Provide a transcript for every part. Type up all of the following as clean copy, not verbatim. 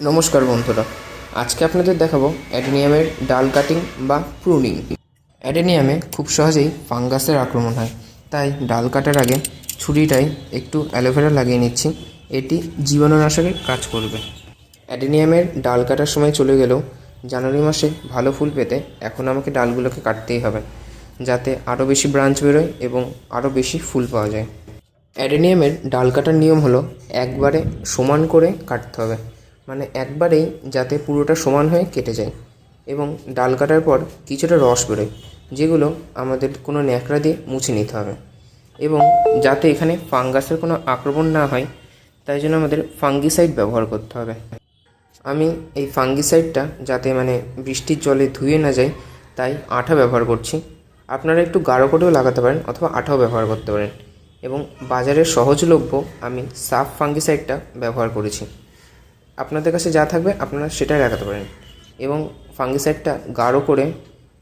নমস্কার বন্ধুরা, আজকে আপনাদের দেখাবো অ্যাডেনিয়ামের ডাল কাটিং বা প্রুনিং। অ্যাডেনিয়ামে খুব সহজেই ফাঙ্গাসের আক্রমণ হয়, তাই ডাল কাটার আগে ছুরিটায় একটু অ্যালোভেরা লাগিয়ে নিচ্ছি। এটি জীবাণুনাশকের কাজ করবে। অ্যাডেনিয়ামের ডাল কাটার সময় চলে গেলেও জানুয়ারি মাসে ভালো ফুল পেতে এখন আমাকে ডালগুলোকে কাটতেই হবে, যাতে আরও বেশি ব্রাঞ্চ বেরোয় এবং আরও বেশি ফুল পাওয়া যায়। অ্যাডেনিয়ামের ডাল কাটার নিয়ম হলো একবারে সমান করে কাটতে হবে, মানে একবারেই যাতে পুরোটা সমান হয়ে কেটে যায় এবং ডাল কাটার পর কিছুটা রস বেরোয়, যেগুলো আমাদের কোনো ন্যাকড়া দিয়ে মুছে নিতে হবে এবং যাতে এখানে ফাঙ্গাসের কোনো আক্রমণ না হয় তাই জন্য আমাদের ফাঙ্গিসাইড ব্যবহার করতে হবে। আমি এই ফাঙ্গিসাইডটা যাতে বৃষ্টির জলে ধুয়ে না যায় তাই আঠা ব্যবহার করছি। আপনারা একটু গাঢ় করেও লাগাতে পারেন অথবা আঠাও ব্যবহার করতে পারেন এবং বাজারের সহজলভ্য আমি সাফ ফাঙ্গিসাইডটা ব্যবহার করেছি। আপনাদের কাছে যা থাকবে আপনারা সেটাই লাগাতে পারেন এবং ফাঙ্গিসাইডটা গাঢ় করে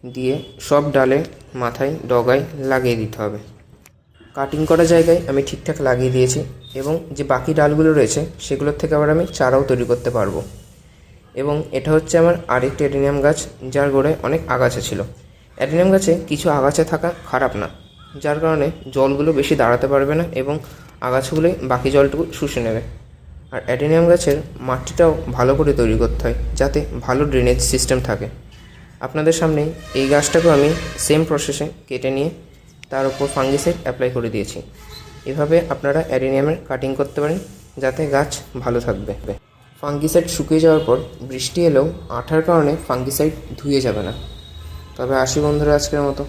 দিয়ে সব ডালে মাথায় ডগায় লাগিয়ে দিতে হবে। কাটিং করা জায়গায় আমি ঠিকঠাক লাগিয়ে দিয়েছি এবং যে বাকি ডালগুলো রয়েছে সেগুলোর থেকে আবার আমি চারাও তৈরি করতে পারবো। এবং এটা হচ্ছে আমার আরেকটি অ্যাডেনিয়াম গাছ, যার গোড়ায় অনেক আগাছা ছিল। অ্যাডেনিয়াম গাছে কিছু আগাছা থাকা খারাপ না, যার কারণে জলগুলো বেশি দাঁড়াতে পারবে না এবং আগাছাগুলোই বাকি জলটুকু শুষে নেবে। আর অ্যাডেনিয়াম গাছের মাটিটাও ভালো করে তৈরি করতে হয় যাতে ভালো ড্রেনেজ সিস্টেম থাকে। আপনাদের সামনেই এই গাছটাকেও আমি সেম প্রসেসে কেটে নিয়ে তার উপর ফাঙ্গিসাইড অ্যাপ্লাই করে দিয়েছি। এভাবে আপনারা অ্যাডেনিয়ামের কাটিং করতে পারেন যাতে গাছ ভালো থাকবে। ফাঙ্গিসাইড শুকিয়ে যাওয়ার পর বৃষ্টি এলেও আঠার কারণে ফাঙ্গিসাইড ধুয়ে যাবে না। তবে আসি বন্ধুরা, আজকের মতো।